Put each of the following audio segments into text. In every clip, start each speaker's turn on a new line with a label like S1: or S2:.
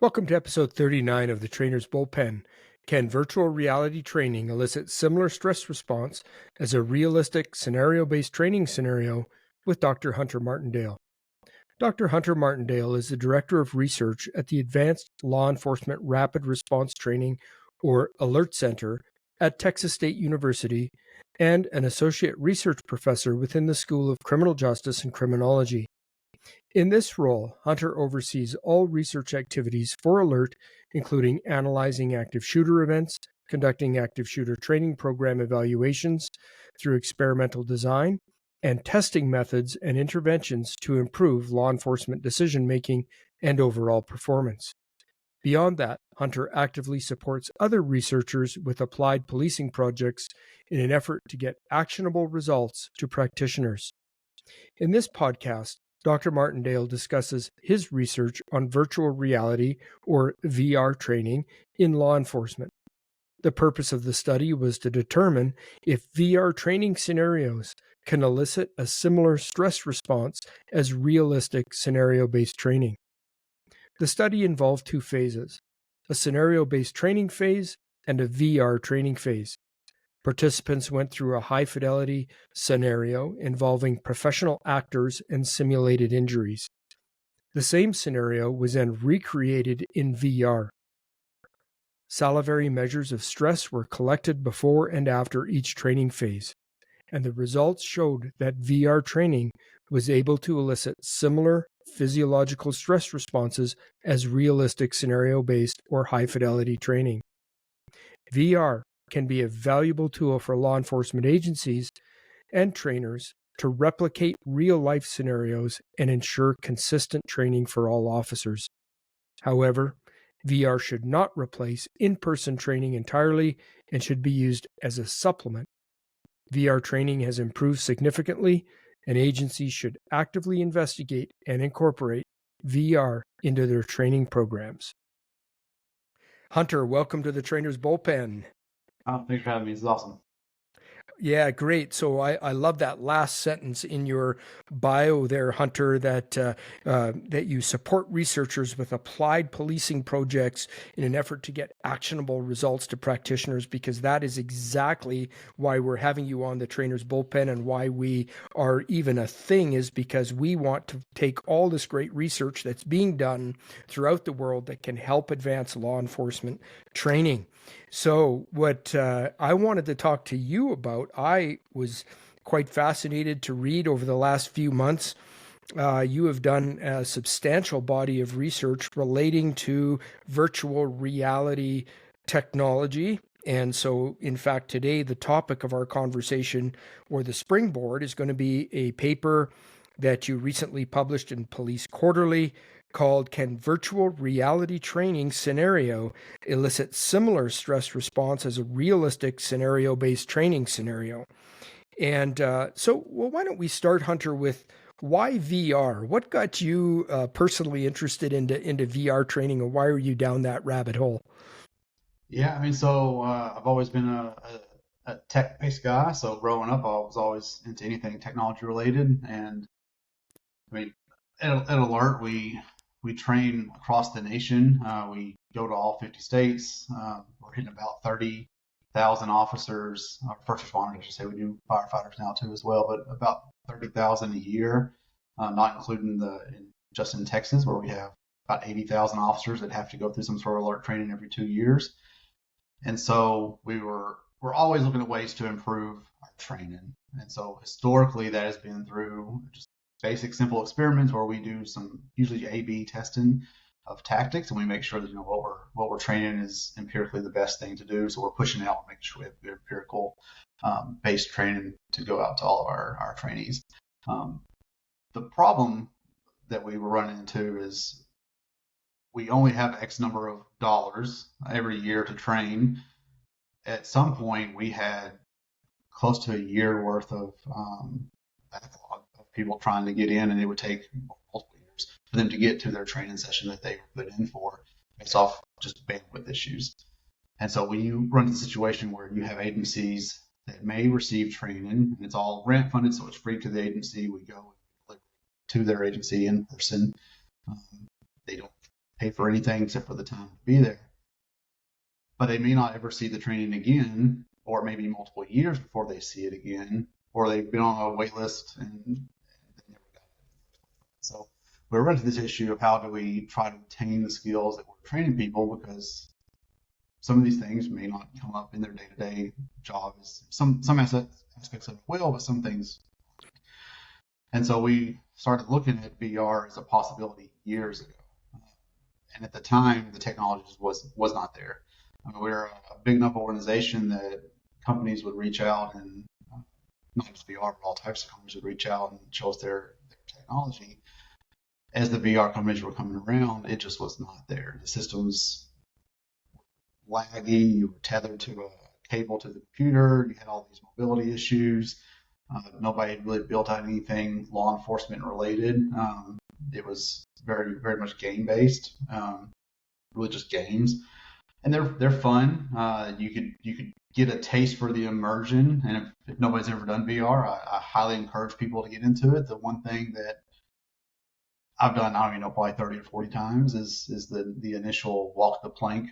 S1: Welcome to episode 39 of the Trainer's Bullpen. Can virtual reality training elicit similar stress response as a realistic scenario-based training scenario with Dr. Hunter Martaindale? Dr. Hunter Martaindale is the Director of Research at the Advanced Law Enforcement Rapid Response Training, or ALERRT Center, at Texas State University, and an Associate Research Professor within the School of Criminal Justice and Criminology. In this role, Hunter oversees all research activities for ALERRT, including analyzing active shooter events, conducting active shooter training program evaluations through experimental design, and testing methods and interventions to improve law enforcement decision-making and overall performance. Beyond that, Hunter actively supports other researchers with applied policing projects in an effort to get actionable results to practitioners. In this podcast, Dr. Martaindale discusses his research on virtual reality, or VR training, in law enforcement. The purpose of the study was to determine if VR training scenarios can elicit a similar stress response as realistic scenario-based training. The study involved two phases: a scenario-based training phase and a VR training phase. Participants went through a high-fidelity scenario involving professional actors and simulated injuries. The same scenario was then recreated in VR. Salivary measures of stress were collected before and after each training phase, and the results showed that VR training was able to elicit similar physiological stress responses as realistic scenario-based or high-fidelity training. VR can be a valuable tool for law enforcement agencies and trainers to replicate real-life scenarios and ensure consistent training for all officers. However, VR should not replace in-person training entirely and should be used as a supplement. VR training has improved significantly, and agencies should actively investigate and incorporate VR into their training programs. Hunter, welcome to the Trainer's Bullpen.
S2: Oh, thanks for having me. This is awesome.
S1: Yeah, great. So I love that last sentence in your bio there, Hunter, that you support researchers with applied policing projects in an effort to get actionable results to practitioners, because that is exactly why we're having you on the Trainer's Bullpen, and why we are even a thing is because we want to take all this great research that's being done throughout the world that can help advance law enforcement training. So what I wanted to talk to you about, I was quite fascinated to read over the last few months. You have done a substantial body of research relating to virtual reality technology. And so, in fact, today, the topic of our conversation, or the springboard, is going to be a paper that you recently published in Police Quarterly called "Can Virtual Reality Training Scenario Elicit Similar Stress Response as a Realistic Scenario-Based Training Scenario?" And why don't we start, Hunter, with why VR? What got you personally interested into VR training, and why are you down that rabbit hole?
S2: Yeah, I've always been a tech-based guy. So growing up, I was always into anything technology related. And I mean, at ALERRT, we train across the nation. We go to all 50 states. We're hitting about 30,000 officers, or first responders, I should say. We do firefighters now too as well, but about 30,000 a year, not including just in Texas, where we have about 80,000 officers that have to go through some sort of ALERRT training every 2 years. And so we're always looking at ways to improve our training. And so historically, that has been through just basic, simple experiments where we do some usually A/B testing of tactics, and we make sure that what we're training is empirically the best thing to do. So we're pushing out, making sure we have good empirical based training to go out to all of our trainees. The problem that we were running into is we only have X number of dollars every year to train. At some point, we had close to a year worth of backlog of people trying to get in, and it would take multiple years for them to get to their training session that they were put in for, based off just bandwidth issues. And so when you run into a situation where you have agencies that may receive training, and it's all grant funded, so it's free to the agency, we go to their agency in person. They don't pay for anything except for the time to be there. But they may not ever see the training again, or maybe multiple years before they see it again, or they've been on a wait list and they never got it. So we're running into this issue of how do we try to retain the skills that we're training people, because some of these things may not come up in their day-to-day job. Some aspects of it will, but some things. And so we started looking at VR as a possibility years ago. And at the time, the technology was not there. I mean, we're a big enough organization that companies would reach out, and not just VR, but all types of companies would reach out and show us their technology. As the VR companies were coming around, it just was not there. The systems were laggy. You were tethered to a cable to the computer. You had all these mobility issues. Nobody had really built out anything law enforcement related. It was very, very much game based, really just games, and they're fun. You could get a taste for the immersion, and if nobody's ever done VR, I highly encourage people to get into it. The one thing that I've done, I don't even know, probably 30 or 40 times is the initial walk the plank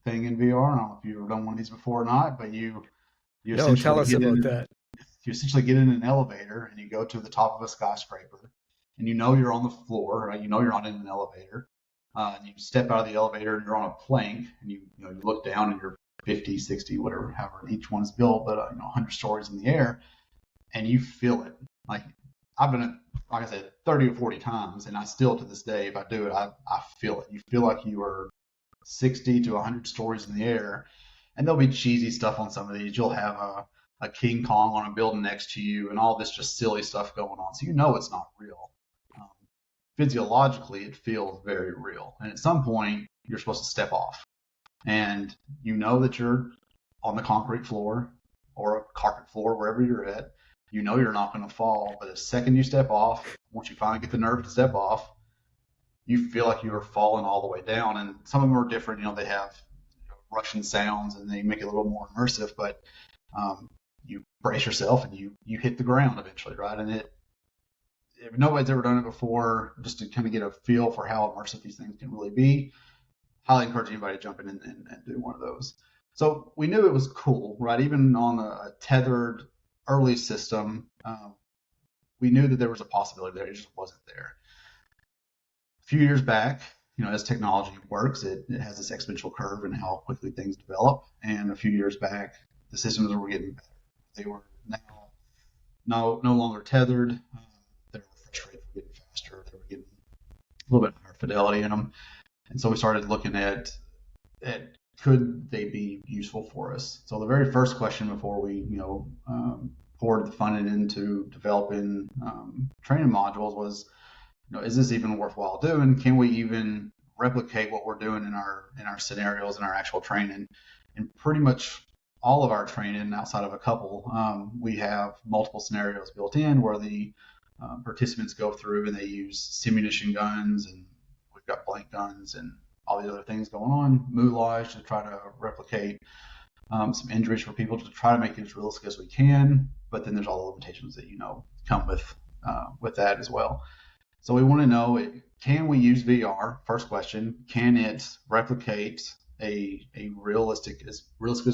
S2: thing in VR. I don't know if you've ever done one of these before or not, but you
S1: No,
S2: essentially
S1: tell us
S2: get
S1: about
S2: in.
S1: that.
S2: You essentially get in an elevator and you go to the top of a skyscraper, and you know you're on the floor, right? You know you're not in an elevator. And you step out of the elevator and you're on a plank, and you look down and you're 50, 60, whatever, however each one's built, but 100 stories in the air, and you feel it. Like I've done it, like I said, 30 or 40 times, and I still to this day, if I do it, I feel it. You feel like you are 60 to 100 stories in the air, and there'll be cheesy stuff on some of these. You'll have a King Kong on a building next to you, and all this just silly stuff going on. So it's not real. Physiologically, it feels very real. And at some point, you're supposed to step off. And you know that you're on the concrete floor or a carpet floor, wherever you're at. You know you're not going to fall. But the second you step off, once you finally get the nerve to step off, you feel like you are falling all the way down. And some of them are different. They have Russian sounds and they make it a little more immersive. But you brace yourself and you hit the ground eventually, right? And if nobody's ever done it before, just to kind of get a feel for how immersive these things can really be, highly encourage anybody to jump in and do one of those. So we knew it was cool, right? Even on a tethered early system, we knew that there was a possibility there. It just wasn't there. A few years back, as technology works, it has this exponential curve in how quickly things develop. And a few years back, the systems were getting better. They were now no longer tethered. Their refresh rates were getting faster. They were getting a little bit higher fidelity in them. And so we started looking at could they be useful for us? So the very first question before we poured the funding into developing training modules was, is this even worthwhile doing? Can we even replicate what we're doing in our scenarios and our actual training? And pretty much all of our training, outside of a couple, we have multiple scenarios built in where the participants go through and they use simunition guns, and we've got blank guns and all these other things going on, moulage to try to replicate some injuries for people, to try to make it as realistic as we can. But then there's all the limitations that come with that as well. So we want to know, can we use VR? First question, can it replicate a realistic as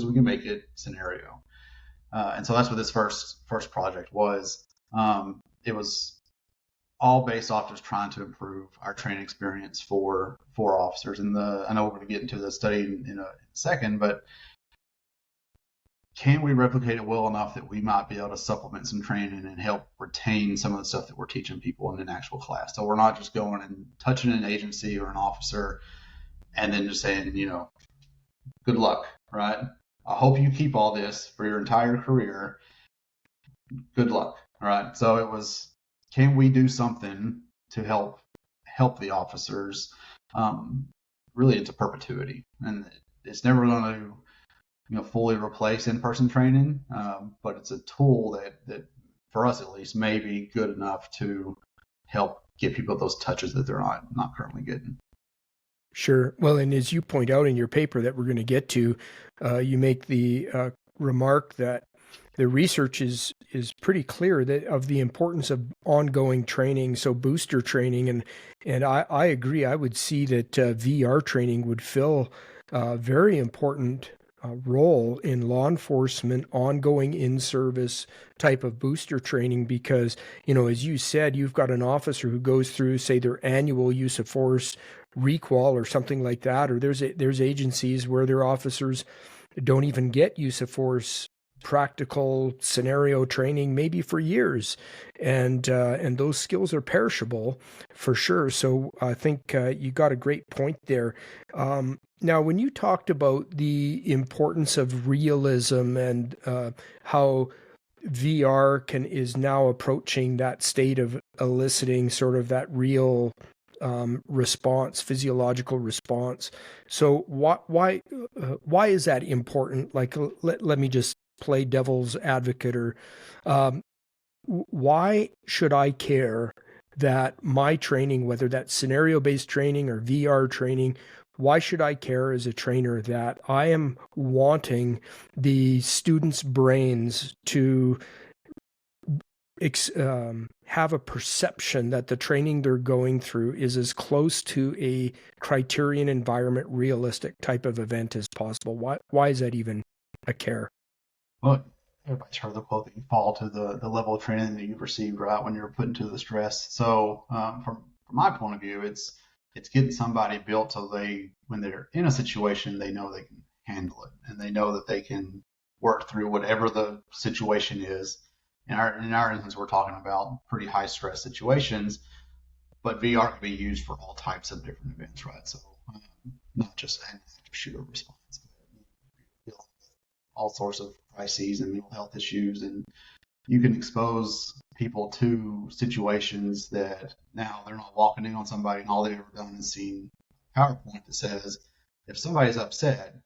S2: we can make it scenario? And so that's what this first project was. It was all based off just trying to improve our training experience for officers. And I know we're going to get into the study in a second, but can we replicate it well enough that we might be able to supplement some training and help retain some of the stuff that we're teaching people in an actual class? So we're not just going and touching an agency or an officer and then just saying, good luck, right? I hope you keep all this for your entire career. Good luck, all right? So it was, can we do something to help the officers really into perpetuity? And it's never going to fully replace in-person training, but it's a tool that for us at least may be good enough to help get people those touches that they're not currently getting.
S1: Sure. Well, and as you point out in your paper that we're going to get to, you make the remark that the research is pretty clear that of the importance of ongoing training, so booster training, and I agree. I would see that VR training would fill a very important role in law enforcement, ongoing in-service type of booster training, because, as you said, you've got an officer who goes through, say, their annual use of force requal or something like that, or there's agencies where their officers don't even get use of force practical scenario training maybe for years, and those skills are perishable for sure. So I think you got a great point there. Now, when you talked about the importance of realism and how VR is now approaching that state of eliciting sort of that real response, physiological response. So why is that important? Like, let me just play devil's advocate, or why should I care that my training, whether that's scenario-based training or VR training, why should I care as a trainer that I am wanting the students' brains to have a perception that the training they're going through is as close to a criterion environment realistic type of event as possible? Why is that even a care?
S2: Well, everybody's heard the quote that you fall to the level of training that you've received, right, when you're put into the stress. So from my point of view, it's getting somebody built so when they're in a situation, they know they can handle it, and they know that they can work through whatever the situation is. In our instance, we're talking about pretty high stress situations, but VR can be used for all types of different events, right? So not just an active shooter response, but all sorts of crises and mental health issues, and you can expose people to situations that now they're not walking in on somebody and all they've ever done is seen a PowerPoint that says, if somebody's upset,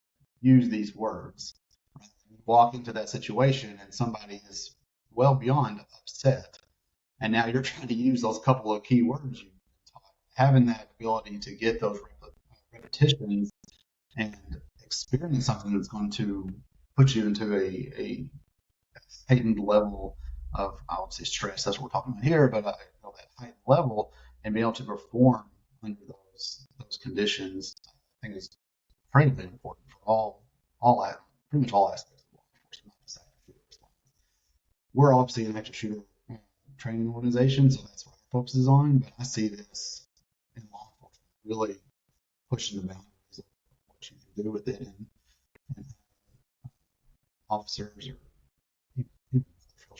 S2: use these words. Right? You walk into that situation and somebody is well beyond upset, and now you're trying to use those couple of key words you've taught. Having that ability to get those repetitions and experience something that's going to put you into a heightened level of, I would say, stress. That's what we're talking about here, but that heightened level and be able to perform under those conditions, I think is incredibly important for pretty much all aspects of law enforcement, not just active shooter response. We're obviously an active shooter training organization, so that's what our focus is on. But I see this in law enforcement really pushing the boundaries of what you can do with it, and officers or people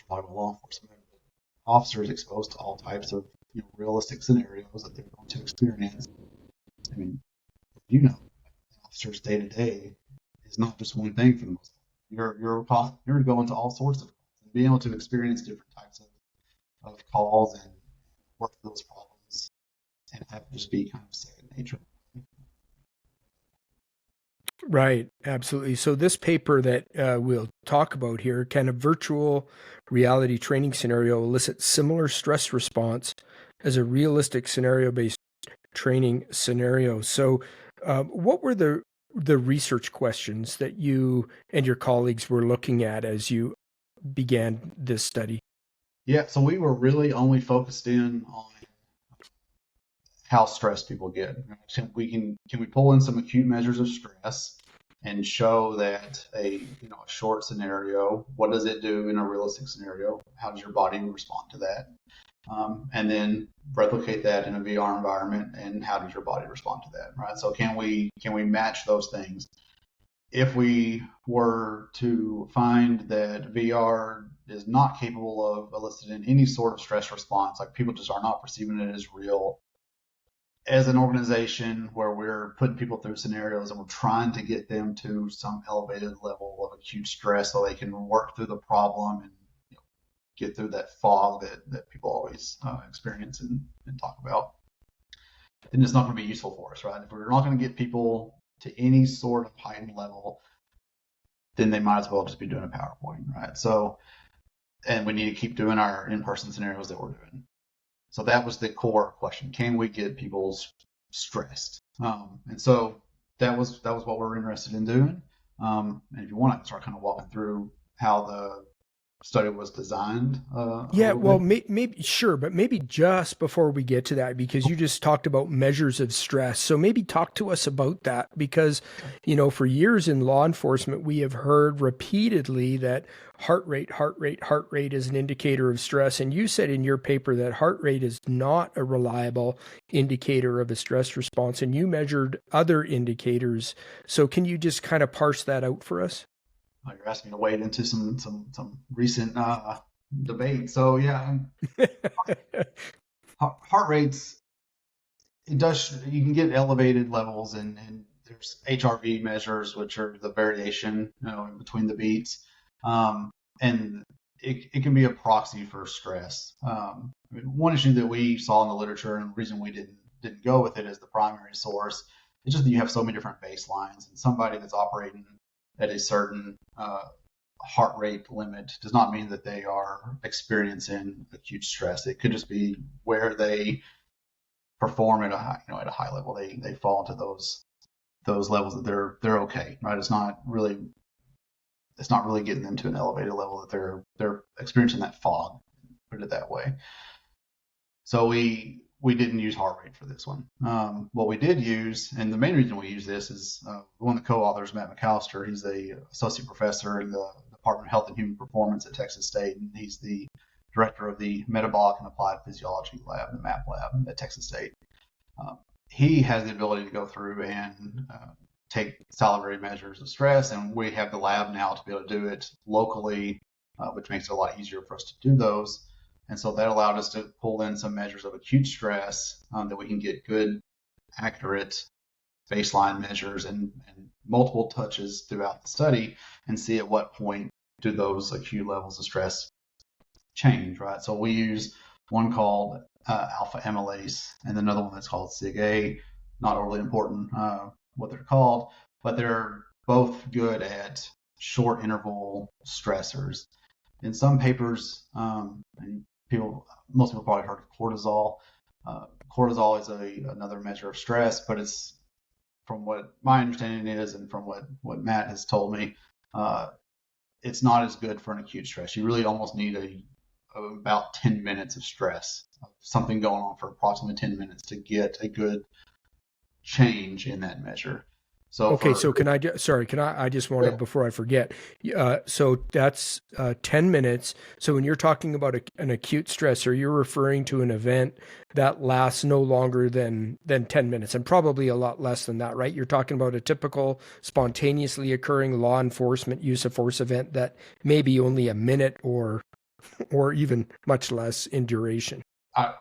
S2: talking about law enforcement, but officers exposed to all types of realistic scenarios that they're going to experience. I mean, officers day to day is not just one thing for the most part. You're going to all sorts of calls and being able to experience different types of calls and work through those problems and have it just be kind of second nature.
S1: Right, absolutely. So this paper that we'll talk about here, can a virtual reality training scenario elicit similar stress response as a realistic scenario-based training scenario? So what were the research questions that you and your colleagues were looking at as you began this study?
S2: Yeah, so we were really only focused in on how stressed people get. Can we pull in some acute measures of stress and show that a short scenario, what does it do in a realistic scenario? How does your body respond to that? And then replicate that in a VR environment, and how does your body respond to that? Right. So can we match those things? If we were to find that VR is not capable of eliciting any sort of stress response, like people just are not perceiving it as real, as an organization where we're putting people through scenarios and we're trying to get them to some elevated level of acute stress so they can work through the problem and get through that fog that people always experience and talk about, then it's not going to be useful for us, right? If we're not going to get people to any sort of heightened level, then they might as well just be doing a PowerPoint, right? So, and we need to keep doing our in-person scenarios that we're doing. So that was the core question: can we get people stressed? And so that was what we're interested in doing. And if you want, I can start kind of walking through how study was designed a
S1: Yeah,
S2: little
S1: well,
S2: bit.
S1: maybe sure, but maybe just before we get to that, because you just talked about measures of stress. So maybe talk to us about that, because, for years in law enforcement, we have heard repeatedly that heart rate is an indicator of stress. And you said in your paper that heart rate is not a reliable indicator of a stress response, and you measured other indicators. So can you just kind of parse that out for us?
S2: You're asking me to wade into some recent debate. So yeah, heart rates, it does, you can get elevated levels, and there's HRV measures, which are the variation, in between the beats. And it can be a proxy for stress. I mean, one issue that we saw in the literature, and the reason we didn't go with it as the primary source, is just that you have so many different baselines, and somebody that's operating at a certain heart rate limit does not mean that they are experiencing acute stress. It could just be where they perform at a high, at a high level. They fall into those levels that they're okay, right? It's not really getting them to an elevated level that they're experiencing that fog. Put it that way. So we didn't use heart rate for this one. What we did use, and the main reason we use this is one of the co-authors, Matt McAllister. He's a associate professor in the Department of Health and Human Performance at Texas State, and he's the director of the Metabolic and Applied Physiology Lab, the MAP lab at Texas State. He has the ability to go through and take salivary measures of stress, and we have the lab now to be able to do it locally, which makes it a lot easier for us to do those. And so that allowed us to pull in some measures of acute stress that we can get good, accurate baseline measures and multiple touches throughout the study and see at what point do those acute levels of stress change, right? So we use one called alpha amylase and another one that's called SIG-A. Not overly important what they're called, but they're both good at short interval stressors. In some papers, and most people probably heard of cortisol. Cortisol is another measure of stress, but it's, from what my understanding is and from what Matt has told me, it's not as good for an acute stress. You really almost need about 10 minutes of stress, something going on for approximately 10 minutes to get a good change in that measure. So
S1: Okay, so I just wanted, before I forget, so that's 10 minutes. So when you're talking about an acute stressor, you're referring to an event that lasts no longer than 10 minutes, and probably a lot less than that, right? You're talking about a typical spontaneously occurring law enforcement use of force event that may be only a minute or even much less in duration.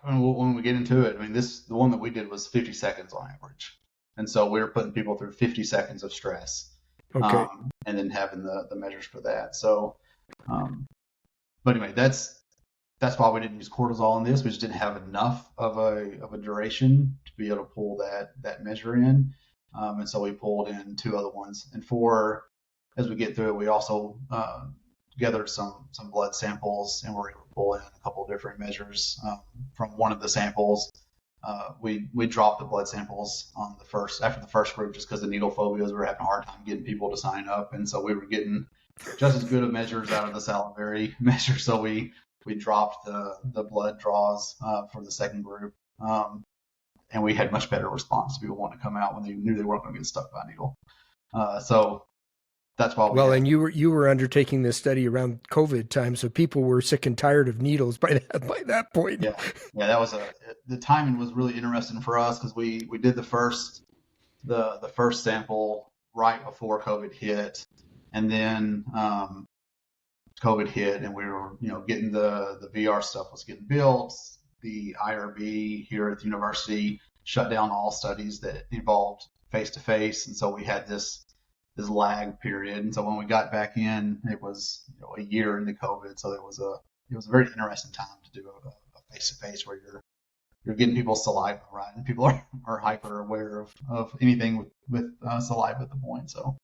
S2: when we get into it, I mean, the one that we did was 50 seconds on average. And so we were putting people through 50 seconds of stress,
S1: Okay.
S2: and then having the measures for that. So, but anyway, that's why we didn't use cortisol in this. We just didn't have enough of a duration to be able to pull that measure in. And so we pulled in two other ones. And as we get through it, we also gathered some blood samples, and we're able to pull in a couple of different measures from one of the samples. We dropped the blood samples after the first group, just because the needle phobias, we were having a hard time getting people to sign up, and so we were getting just as good of measures out of the salivary measure. So we dropped the blood draws for the second group, and we had much better response. People wanted to come out when they knew they weren't going to get stuck by a needle. So that's why we
S1: Well,
S2: had.
S1: and you were undertaking this study around COVID time, so people were sick and tired of needles by that point.
S2: Yeah, yeah, the timing was really interesting for us because we did the first sample right before COVID hit, and then COVID hit, and we were getting the VR stuff was getting built. The IRB here at the university shut down all studies that involved face to face, and so we had this lag period. And so when we got back in, it was a year into COVID, so it was a very interesting time to do a face to face where you're getting people's saliva, right? And people are hyper aware of anything with saliva at the point. So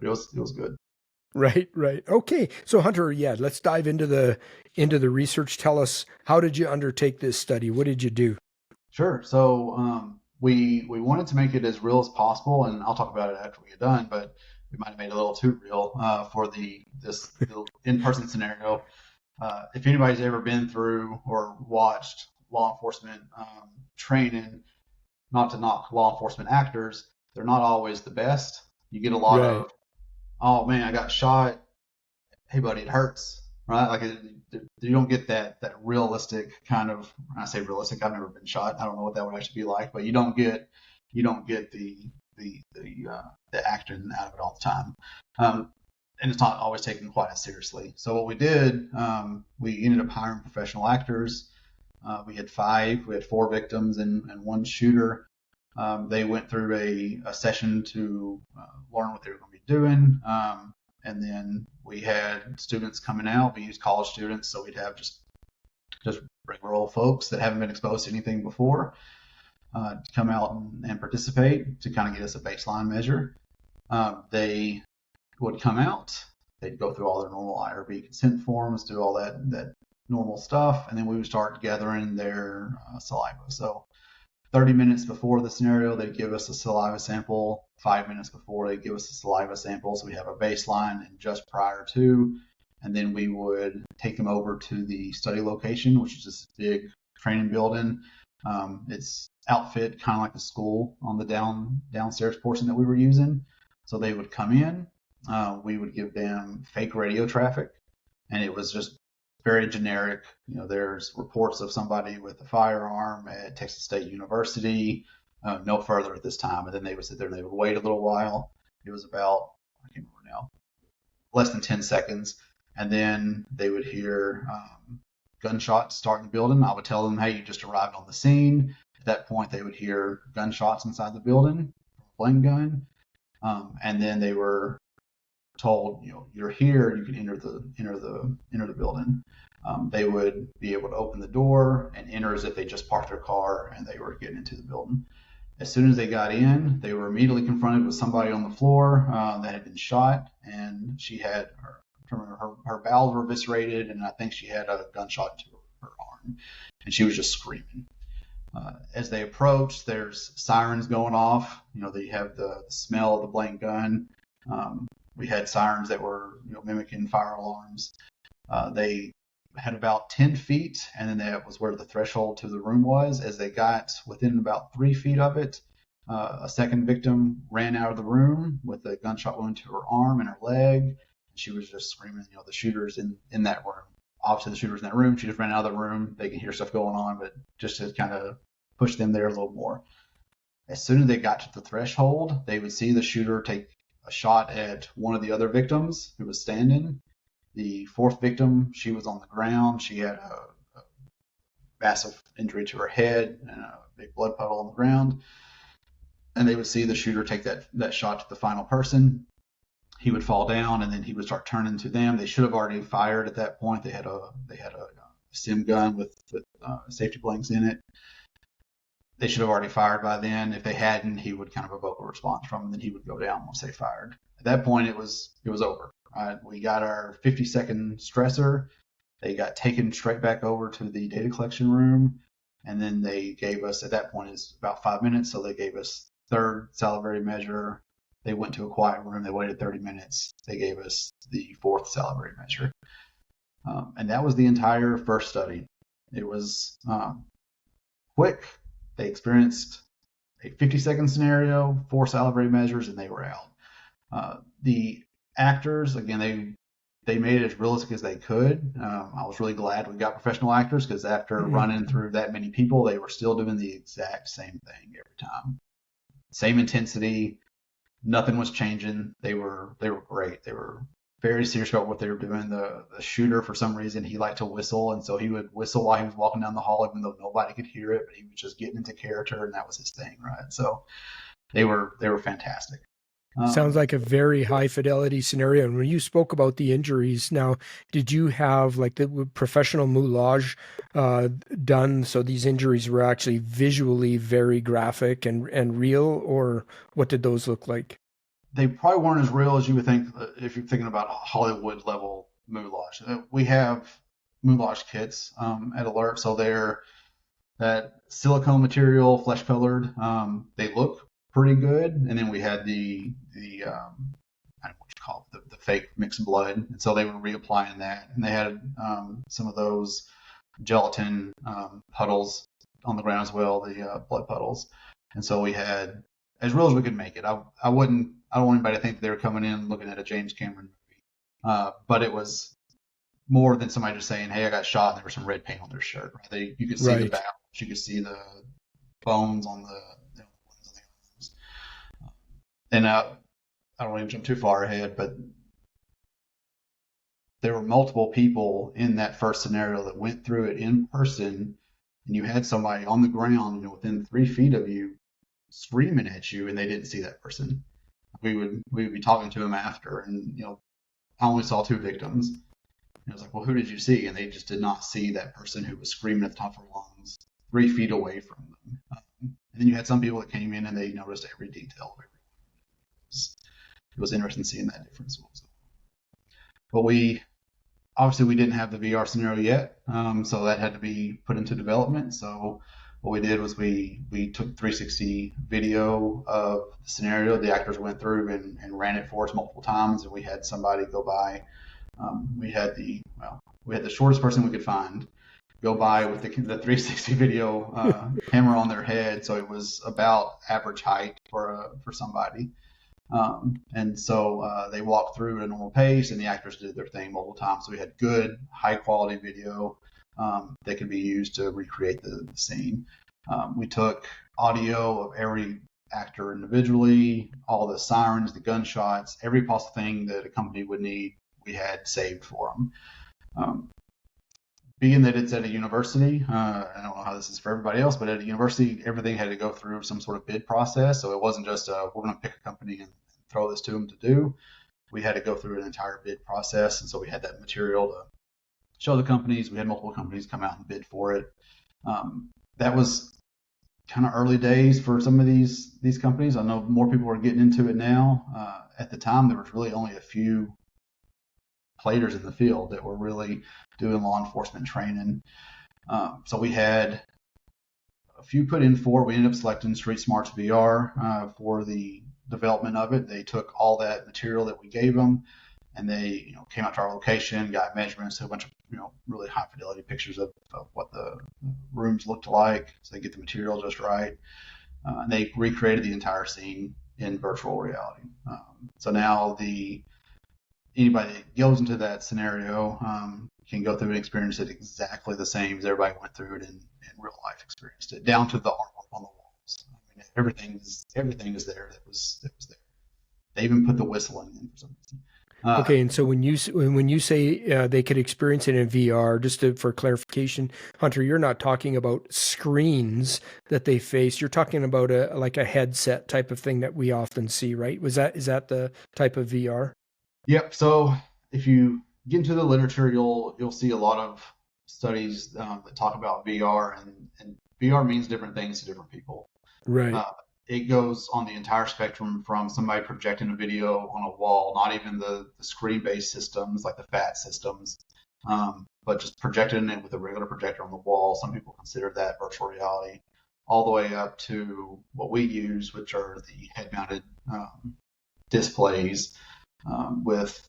S2: it was good.
S1: Right, right. Okay. So Hunter, yeah, let's dive into the research. Tell us, how did you undertake this study? What did you do?
S2: Sure. So we wanted to make it as real as possible, and I'll talk about it after we get done. But we might have made it a little too real for this in-person scenario. If anybody's ever been through or watched law enforcement training, not to knock law enforcement actors, they're not always the best. You get a lot
S1: Right.
S2: of, oh man, I got shot. Hey buddy, it hurts, right? Like you don't get that realistic kind of. When I say realistic, I've never been shot. I don't know what that would actually be like, but you don't get the acting out of it all the time. And it's not always taken quite as seriously. So what we did, we ended up hiring professional actors. We had five. We had four victims and one shooter. They went through a session to learn what they were going to be doing. And then we had students coming out. We used college students, so we'd have just regular old folks that haven't been exposed to anything before to come out and participate to kind of get us a baseline measure. They would come out. They'd go through all their normal IRB consent forms, do all that normal stuff, and then we would start gathering their saliva. So 30 minutes before the scenario, they'd give us a saliva sample. 5 minutes before, they'd give us a saliva sample. So we have a baseline and just prior to, and then we would take them over to the study location, which is this big training building. It's outfit kind of like a school on the downstairs portion that we were using. So they would come in. We would give them fake radio traffic, and it was just very generic. There's reports of somebody with a firearm at Texas State University, no further at this time. And then they would sit there and they would wait a little while. It was about, I can't remember now, less than 10 seconds. And then they would hear gunshots start in the building. I would tell them, hey, you just arrived on the scene. At that point, they would hear gunshots inside the building, blank gun. And then they were told, you're here, you can enter the building. They would be able to open the door and enter as if they just parked their car and they were getting into the building. As soon as they got in, they were immediately confronted with somebody on the floor that had been shot, and she had her bowels were eviscerated, and I think she had a gunshot to her arm, and she was just screaming. As they approached, there's sirens going off. They have the smell of the blank gun. We had sirens that were mimicking fire alarms. They had about 10 feet, and then that was where the threshold to the room was. As they got within about 3 feet of it, a second victim ran out of the room with a gunshot wound to her arm and her leg. And she was just screaming, the shooter's in that room. Obviously, the shooter's in that room. She just ran out of the room. They can hear stuff going on, but just to kind of push them there a little more. As soon as they got to the threshold, they would see the shooter take a shot at one of the other victims who was standing. The fourth victim, she was on the ground. She had a massive injury to her head and a big blood puddle on the ground. And they would see the shooter take that shot to the final person. He would fall down, and then he would start turning to them. They should have already fired at that point. They had a sim gun with safety blanks in it. They should have already fired by then. If they hadn't, he would kind of evoke a response from them. Then he would go down once they fired. At that point, it was over. We got our 50-second stressor. They got taken straight back over to the data collection room, and then they gave us, at that point, it's about 5 minutes, so they gave us third salivary measure. They went to a quiet room. They waited 30 minutes. They gave us the fourth salivary measure. And that was the entire first study. It was quick. They experienced a 50-second scenario, 4 salivary measures, and they were out. The actors, again, they made it as realistic as they could. I was really glad we got professional actors, because after running through that many people, they were still doing the exact same thing every time. Same intensity, nothing was changing. They were great. They were very serious about what they were doing. The shooter, for some reason, he liked to whistle, and so he would whistle while he was walking down the hall, even though nobody could hear it, but he was just getting into character, and that was his thing, right? So they were fantastic.
S1: Sounds like a very high fidelity scenario. And when you spoke about the injuries, now, did you have like the professional moulage done so these injuries were actually visually very graphic and real, or what did those look like?
S2: They probably weren't as real as you would think if you're thinking about Hollywood level moulage. We have moulage kits at ALERRT, so they're that silicone material, flesh colored. They look pretty good. And then we had the I don't know what you call it, the fake mixed blood, and so they were reapplying that, and they had some of those gelatin puddles on the ground as well, the blood puddles, and so we had as real as we could make it. I don't want anybody to think that they were coming in looking at a James Cameron movie, but it was more than somebody just saying, "Hey, I got shot," and there was some red paint on their shirt. Right? You could see the back, you could see the bones on the arms. And I don't want to jump too far ahead, but there were multiple people in that first scenario that went through it in person, and you had somebody on the ground, within 3 feet of you, screaming at you, and they didn't see that person. We would be talking to them after, and I only saw 2 victims. And I was like, well, who did you see? And they just did not see that person who was screaming at the top of their lungs 3 feet away from them. And then you had some people that came in and they noticed every detail of everything. It was interesting seeing that difference. But we didn't have the VR scenario yet, so that had to be put into development. So what we did was we took 360 video of the scenario. The actors went through and ran it for us multiple times, and we had somebody go by. We had the shortest person we could find go by with the 360 video camera on their head, so it was about average height for somebody. And so they walked through at a normal pace, and the actors did their thing multiple times. So we had good, high quality video that could be used to recreate the scene. We took audio of every actor individually, all the sirens, the gunshots, every possible thing that a company would need, we had saved for them. Being that it's at a university, I don't know how this is for everybody else, but at a university, everything had to go through some sort of bid process. So it wasn't just we're going to pick a company and throw this to them to do. We had to go through an entire bid process, and so we had that material to show the companies. We had multiple companies come out and bid for it. That was kind of early days for some of these companies. I know more people are getting into it now. At the time, there was really only a few players in the field that were really doing law enforcement training. So we had a few put in for it. We ended up selecting Street Smarts VR for the development of it. They took all that material that we gave them, and they came out to our location, got measurements, a bunch of really high fidelity pictures of what the rooms looked like, so they get the material just right. And they recreated the entire scene in virtual reality. So now anybody that goes into that scenario can go through and experience it exactly the same as everybody went through it in real life, experienced it, down to the artwork on the walls. I mean, everything is there that was there. They even put the whistling in for some reason.
S1: Okay, and so when you say they could experience it in VR, for clarification, Hunter, you're not talking about screens that they face. You're talking about a headset type of thing that we often see, right? Is that the type of VR?
S2: Yep. So if you get into the literature, you'll see a lot of studies that talk about VR, and VR means different things to different people.
S1: Right.
S2: It goes on the entire spectrum from somebody projecting a video on a wall, not even the screen-based systems like the FAT systems, but just projecting it with a regular projector on the wall. Some people consider that virtual reality, all the way up to what we use, which are the head-mounted displays with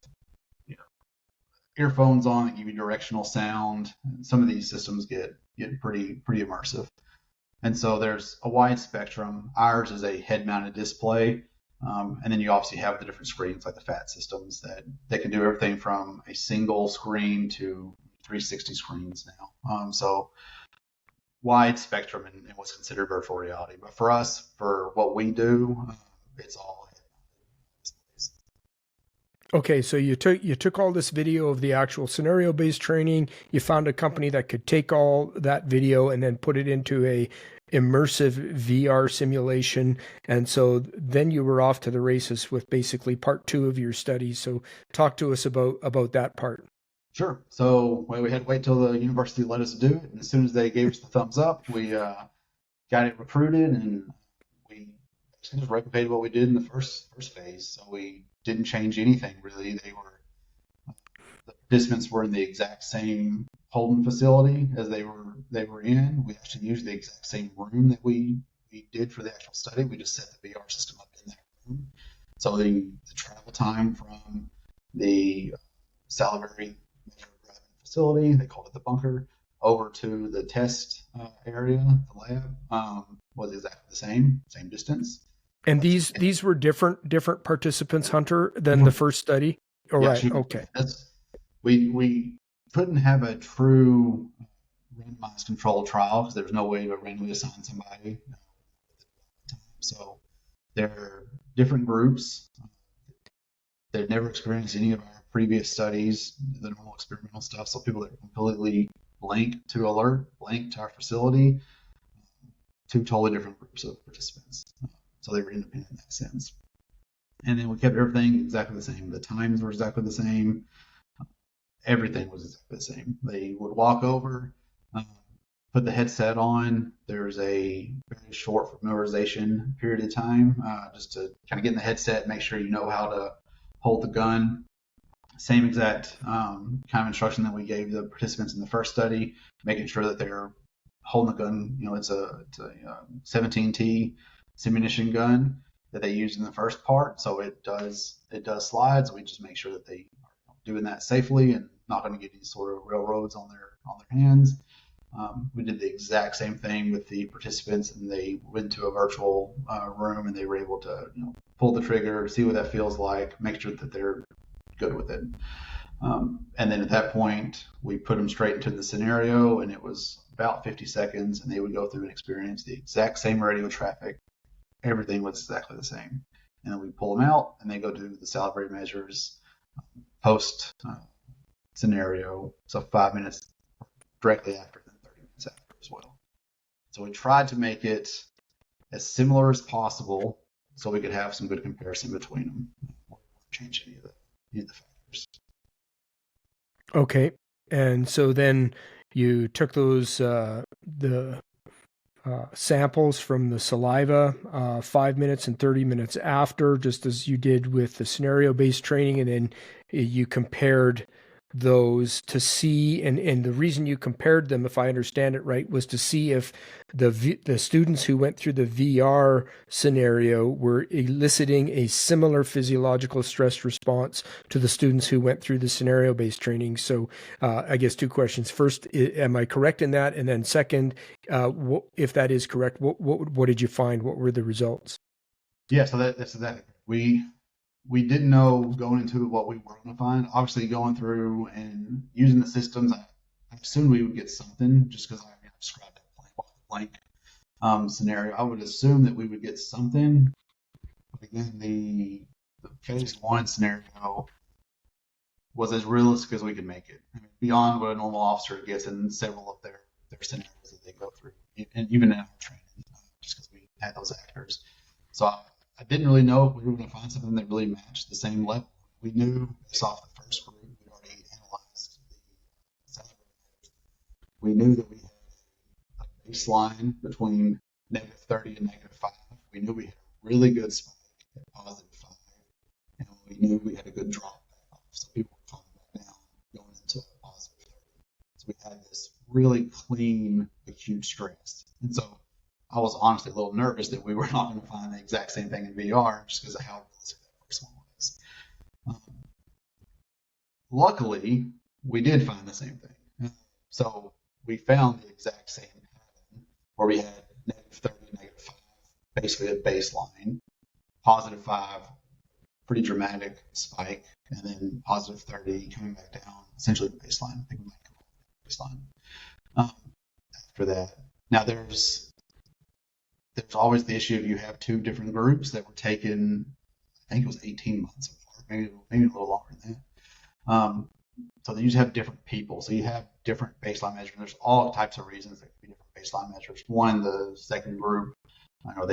S2: earphones on that give you directional sound. Some of these systems get pretty immersive. And so there's a wide spectrum. Ours is a head-mounted display, and then you obviously have the different screens like the FAT systems that they can do everything from a single screen to 360 screens now. So wide spectrum in what's considered virtual reality. But for us, for what we do, it's all displays.
S1: Okay, so you took all this video of the actual scenario-based training. You found a company that could take all that video and then put it into a immersive VR simulation, and so then you were off to the races with basically part 2 of your study. So talk to us about that part.
S2: Sure. So we had to wait till the university let us do it, and as soon as they gave us the thumbs up, we got it recruited, and we just replicated what we did in the first phase. So we didn't change anything really. The participants were in the exact same holding facility as they were in. We actually used the exact same room that we did for the actual study. We just set the VR system up in that room. So the travel time from the Salivary facility, they called it the bunker, over to the test area, the lab, was exactly the same distance.
S1: And these were different participants, Hunter, than the first study. All
S2: Yeah,
S1: right.
S2: shoot.
S1: Okay.
S2: We couldn't have a true randomized controlled trial because there's no way to randomly assign somebody. So they're different groups. They'd never experienced any of our previous studies, the normal experimental stuff. So people that are completely blank to ALERRT, blank to our facility, two totally different groups of participants. So they were independent in that sense. And then we kept everything exactly the same. The times were exactly the same. Everything was exactly the same. They would walk over, put the headset on. There's a very short familiarization period of time, just to kind of get in the headset, make sure you know how to hold the gun. Same exact kind of instruction that we gave the participants in the first study, making sure that they're holding the gun. It's a 17T simunition gun that they used in the first part, so it does slide. So we just make sure that they are doing that safely and not going to get any sort of railroads on their hands. We did the exact same thing with the participants, and they went to a virtual room, and they were able to pull the trigger, see what that feels like, make sure that they're good with it. And then at that point, we put them straight into the scenario, and it was about 50 seconds, and they would go through and experience the exact same radio traffic. Everything was exactly the same. And then we pull them out, and they go do the salivary measures post scenario, so 5 minutes directly after, then 30 minutes after as well. So we tried to make it as similar as possible so we could have some good comparison between them. We won't change any of the factors.
S1: Okay. And so then you took those samples from the saliva 5 minutes and 30 minutes after, just as you did with the scenario-based training, and then you compared those to see, and the reason you compared them, if I understand it right, was to see if the students who went through the VR scenario were eliciting a similar physiological stress response to the students who went through the scenario-based training. So I guess two questions. First, am I correct in that? And then second, if that is correct, what did you find? What were the results?
S2: Yeah, so that's exactly. We didn't know going into what we were going to find. Obviously, going through and using the systems, I assumed we would get something just because I described that blank scenario. I would assume that we would get something. But again, the phase one scenario was as realistic as we could make it. I mean, beyond what a normal officer gets in several of their scenarios that they go through, and even in our training, just because we had those actors. So I didn't really know if we were going to find something that really matched the same level. We knew based off the first group, we'd already analyzed the salivary. We knew that we had a baseline between -30 and -5. We knew we had a really good spike at +5, and we knew we had a good drop back off. So people were coming back down, going into +30. So we had this really clean acute stress. And so I was honestly a little nervous that we were not going to find the exact same thing in VR just because of how realistic that first one was. Luckily, we did find the same thing. So we found the exact same pattern where we had -30, -5, basically a baseline, +5, pretty dramatic spike, and then +30 coming back down, essentially the baseline. I think we might come off the baseline after that. Now there's always the issue of you have two different groups that were taken, I think it was 18 months apart, maybe a little longer than that. So you just have different people. So you have different baseline measures. There's all types of reasons there could be different baseline measures. One, the second group, I know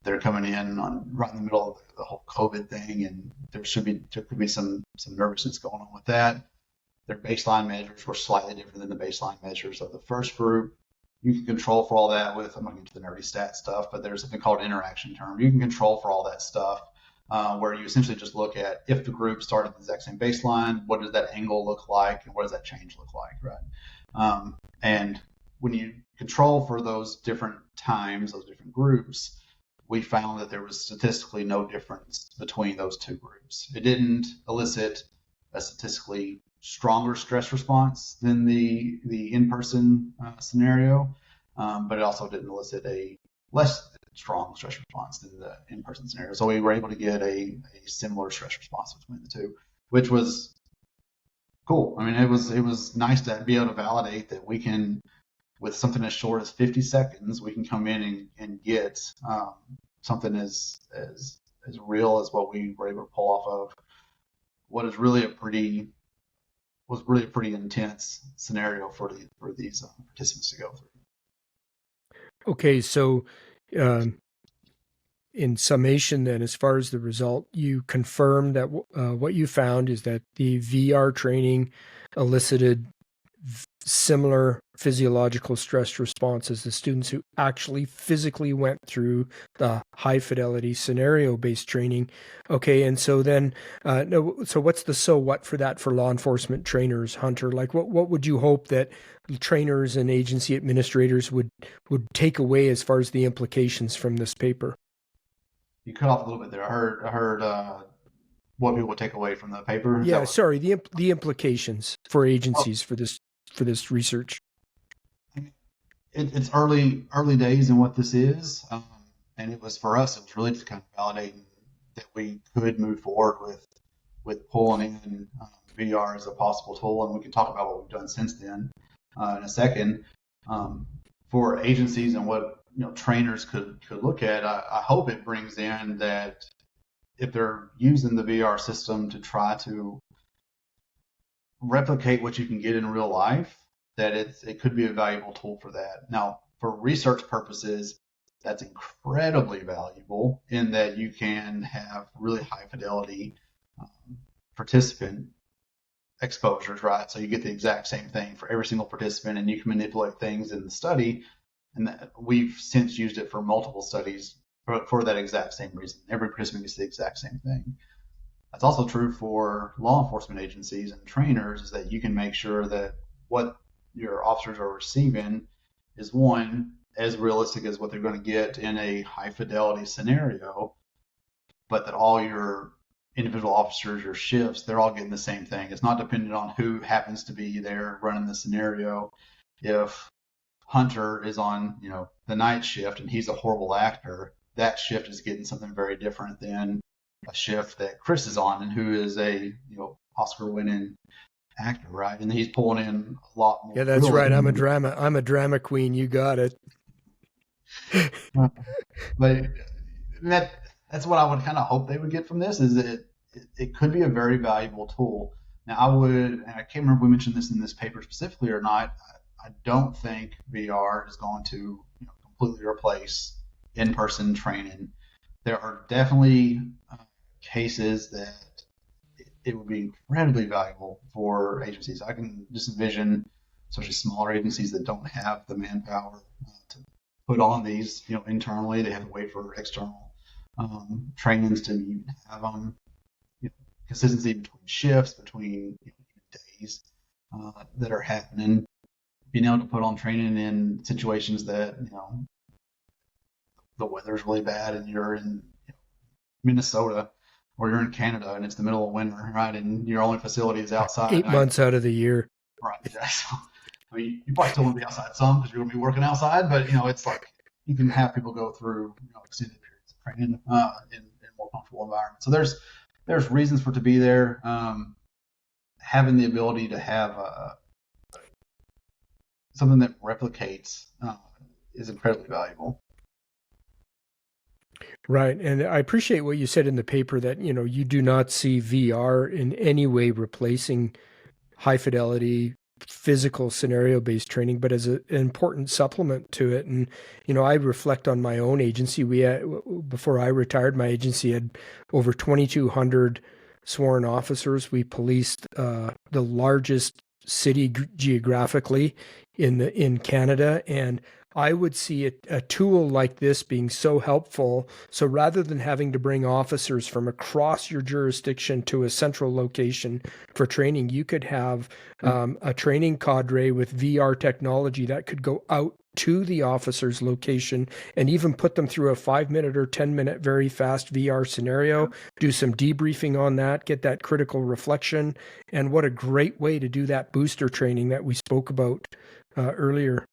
S2: they're coming in right in the middle of the whole COVID thing, and there could be some nervousness going on with that. Their baseline measures were slightly different than the baseline measures of the first group. You can control for all that with, I'm not going to get into the nerdy stat stuff, but there's something called interaction term. You can control for all that stuff where you essentially just look at if the group started at the exact same baseline, what does that angle look like, and what does that change look like, right? And when you control for those different times, those different groups, we found that there was statistically no difference between those two groups. It didn't elicit a statistically stronger stress response than the in-person scenario, but it also didn't elicit a less strong stress response than the in-person scenario. So we were able to get a similar stress response between the two, which was cool. I mean, it was nice to be able to validate that we can, with something as short as 50 seconds, we can come in and get something as real as what we were able to pull off of what is really was really a pretty intense scenario for these participants to go through.
S1: Okay, so in summation, then, as far as the result, you confirm that what you found is that the VR training elicited similar physiological stress response as the students who actually physically went through the high fidelity scenario based training. Okay, and so then, so what's the so what for that for law enforcement trainers, Hunter? Like, what would you hope that trainers and agency administrators would take away as far as the implications from this paper?
S2: You cut off a little bit there. I heard what people would take away from the paper.
S1: Yeah, sorry, the implications for agencies for this research.
S2: It's early days in what this is, and it was for us. It was really to kind of validate that we could move forward with pulling in VR as a possible tool, and we can talk about what we've done since then in a second. For agencies and what trainers could look at, I hope it brings in that if they're using the VR system to try to replicate what you can get in real life, that it could be a valuable tool for that. Now, for research purposes, that's incredibly valuable in that you can have really high fidelity participant exposures, right? So you get the exact same thing for every single participant, and you can manipulate things in the study. And we've since used it for multiple studies for that exact same reason. Every participant gets the exact same thing. That's also true for law enforcement agencies and trainers, is that you can make sure that what your officers are receiving is, one, as realistic as what they're going to get in a high fidelity scenario, but that all your individual officers, your shifts, they're all getting the same thing. It's not dependent on who happens to be there running the scenario. If Hunter is on, the night shift and he's a horrible actor, that shift is getting something very different than a shift that Chris is on and who is a, Oscar-winning actor, right? And he's pulling in a lot more.
S1: Yeah, that's right. I'm a drama queen. You got it.
S2: But that's what I would kind of hope they would get from this, is that it could be a very valuable tool. Now, and I can't remember if we mentioned this in this paper specifically or not, I don't think VR is going to completely replace in-person training. There are definitely cases that it would be incredibly valuable for agencies. I can just envision, especially smaller agencies that don't have the manpower to put on these, internally. They have to wait for external trainings to even have them. Consistency between shifts, between days that are happening. Being able to put on training in situations that the weather's really bad and you're in Minnesota or you're in Canada and it's the middle of winter, right? And your only facility is outside.
S1: 8 months out of the year.
S2: Right. Yeah. So, you probably still want to be outside some because you're going to be working outside, but it's like you can have people go through extended periods of training in more comfortable environments. So there's reasons for it to be there. Having the ability to have something that replicates is incredibly valuable.
S1: Right. And I appreciate what you said in the paper that, you do not see VR in any way replacing high fidelity physical scenario based training, but as an important supplement to it. And, I reflect on my own agency. Before I retired, my agency had over 2,200 sworn officers. We policed the largest city geographically in Canada, and I would see a tool like this being so helpful. So rather than having to bring officers from across your jurisdiction to a central location for training, you could have a training cadre with VR technology that could go out to the officer's location and even put them through a 5-minute or 10-minute very fast VR scenario, do some debriefing on that, get that critical reflection. And what a great way to do that booster training that we spoke about earlier.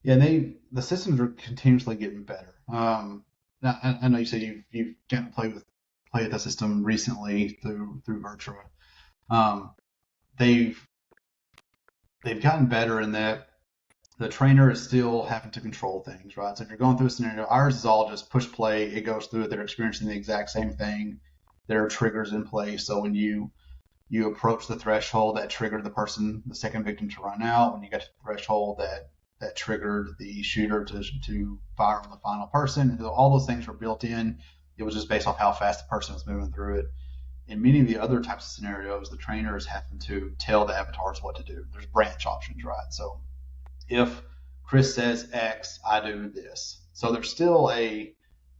S2: Yeah, the systems are continuously getting better. Now, I know you said you've gotten to play with the system recently through Virtua. Um, they've gotten better in that the trainer is still having to control things, right? So if you're going through a scenario, ours is all just push play. It goes through it. They're experiencing the exact same thing. There are triggers in place. So when you approach the threshold, that triggered the second victim to run out. When you got to the threshold, that triggered the shooter to fire on the final person. And all those things were built in. It was just based off how fast the person was moving through it. In many of the other types of scenarios, the trainer is having to tell the avatars what to do. There's branch options, right? So if Chris says X, I do this. So there's still a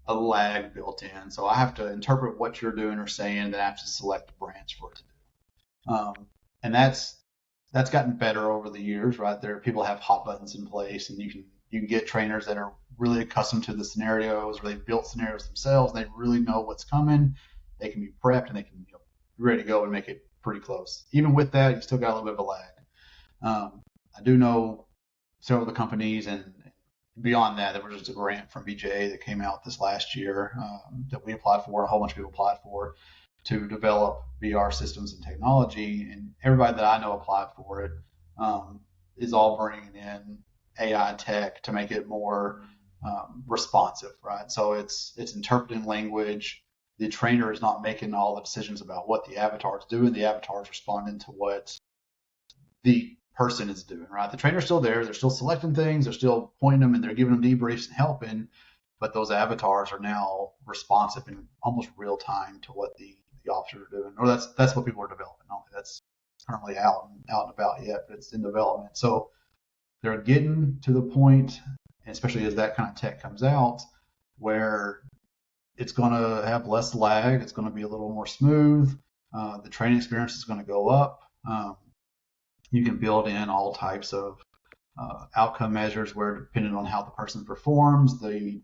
S2: lag built in. So I have to interpret what you're doing or saying, then I have to select a branch for it to do. And that's gotten better over the years, right? There, people have hot buttons in place, and you can get trainers that are really accustomed to the scenarios, or they've built scenarios themselves, and they really know what's coming. They can be prepped, and they can be ready to go and make it pretty close. Even with that, you still got a little bit of a lag. I do know several of the companies, and beyond that, there was just a grant from BJA that came out this last year that we applied for, a whole bunch of people applied for, to develop VR systems and technology. And everybody that I know applied for it is all bringing in AI tech to make it more responsive, right? So it's interpreting language. The trainer is not making all the decisions about what the avatar is doing. The avatar is responding to what the person is doing, right? The trainer's still there. They're still selecting things. They're still pointing them, and they're giving them debriefs and helping. But those avatars are now responsive in almost real time to what the officers are doing. Or that's what people are developing. I don't think that's currently out and about yet, but it's in development. So they're getting to the point, especially as that kind of tech comes out, where it's going to have less lag. It's going to be a little more smooth. The training experience is going to go up. You can build in all types of outcome measures where, depending on how the person performs, the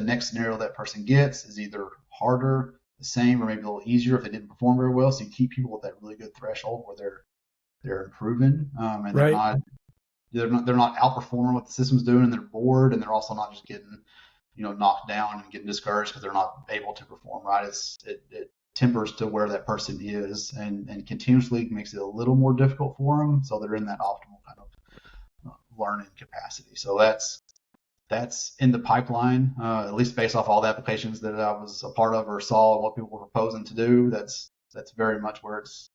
S2: next scenario that person gets is either harder, the same, or maybe a little easier if they didn't perform very well. So you keep people at that really good threshold where they're improving, and
S1: Right.
S2: they're not outperforming what the system's doing, and they're bored, and they're also not just getting knocked down and getting discouraged because they're not able to perform, right? It tempers to where that person is, and continuously makes it a little more difficult for them, so they're in that optimal kind of learning capacity. So that's in the pipeline, at least based off all the applications that I was a part of or saw and what people were proposing to do. That's very much where it's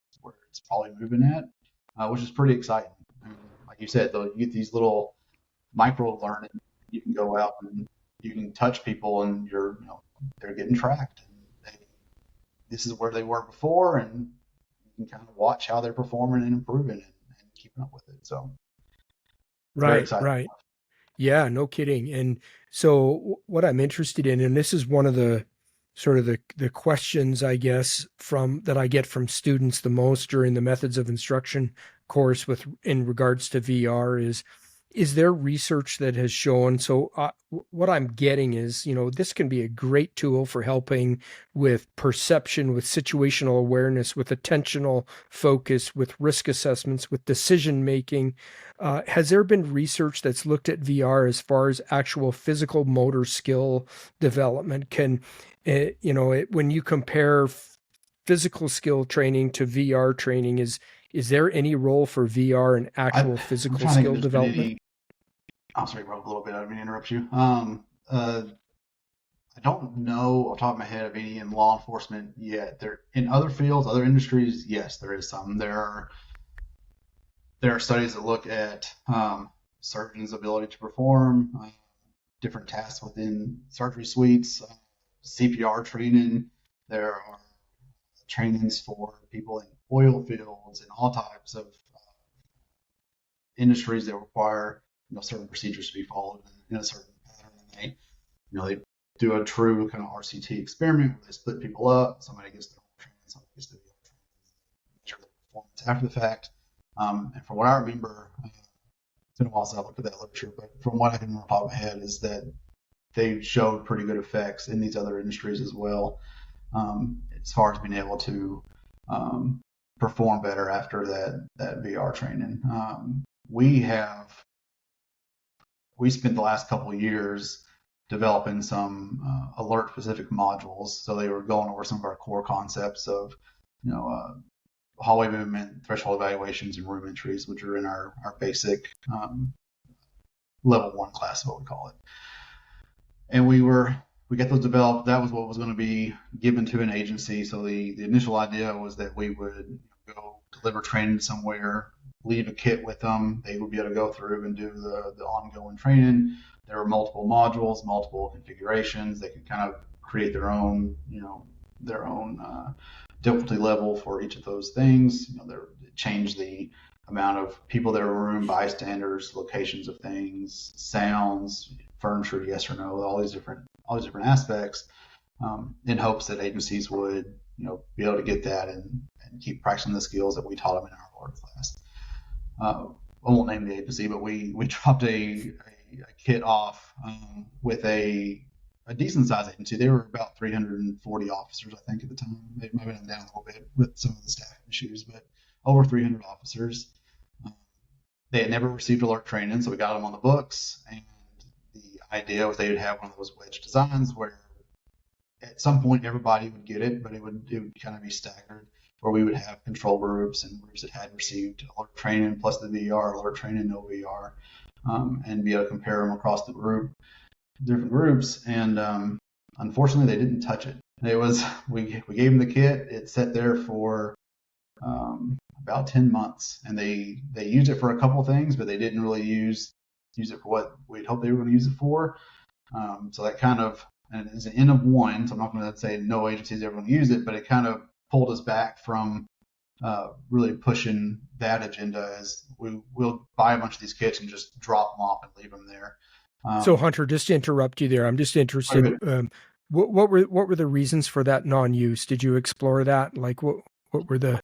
S2: probably moving at, which is pretty exciting. I mean, like you said, though, you get these little micro learning. You can go out and you can touch people, and they're getting tracked. And this is where they were before, and you can kind of watch how they're performing and improving and keeping up with it. So very
S1: Right,
S2: exciting.
S1: right. Yeah, no kidding. And so what I'm interested in, and this is one of the sort of the questions I guess from that I get from students the most during the methods of instruction course with in regards to VR is there research that has shown so what I'm getting is this can be a great tool for helping with perception, with situational awareness, with attentional focus, with risk assessments, with decision making. Has there been research that's looked at VR as far as actual physical motor skill development? When you compare physical skill training to VR training, is there any role for VR in actual
S2: I'm
S1: physical
S2: trying to think if
S1: skill
S2: there's been
S1: development?
S2: any. I'm sorry, broke a little bit. I didn't mean to interrupt you. I don't know off the top of my head of any in law enforcement yet. There in other fields, other industries, yes, there is some. There are studies that look at surgeons' ability to perform different tasks within surgery suites, CPR training. There are trainings for people in oil fields and all types of industries that require certain procedures to be followed in a certain pattern. And they do a true kind of RCT experiment where they split people up. Somebody gets their own training, somebody gets the training, measure their performance after the fact. And from what I remember, It's been a while since I looked at that literature, but from what I can remember off the top of my head is that they showed pretty good effects in these other industries as well, as far as being able to perform better after that VR training. We spent the last couple of years developing some alert specific modules. So they were going over some of our core concepts of, hallway movement, threshold evaluations, and room entries, which are in our basic level 1 class, what we call it. And we got those developed. That was what was going to be given to an agency. So the initial idea was that we would go deliver training somewhere, leave a kit with them. They would be able to go through and do the ongoing training. There were multiple modules, multiple configurations. They could kind of create their own difficulty level for each of those things. Change the amount of people that are in the room, bystanders, locations of things, sounds, furniture, yes or no, all these different aspects, in hopes that agencies would be able to get that and keep practicing the skills that we taught them in our ALERRT class. I won't name the agency, but we dropped a kit off with a decent sized agency. They were about 340 officers, I think, at the time. They might have been down a little bit with some of the staff issues, but over 300 officers. They had never received ALERRT training, so we got them on the books. And the idea was they would have one of those wedge designs where at some point everybody would get it, but it would kind of be staggered, where we would have control groups and groups that had received ALERRT training plus the VR, ALERRT training, no VR, and be able to compare them across the different groups. And unfortunately, they didn't touch it. We gave them the kit. It sat there for about 10 months, and they used it for a couple things, but they didn't really use it for what we'd hoped they were going to use it for. So that kind of, and it's an N of 1, so I'm not going to say no agency is ever going to use it, but it kind of pulled us back from really pushing that agenda, as we'll buy a bunch of these kits and just drop them off and leave them there.
S1: So Hunter, just to interrupt you there, I'm just interested. What were the reasons for that non-use? Did you explore that? Like what were the?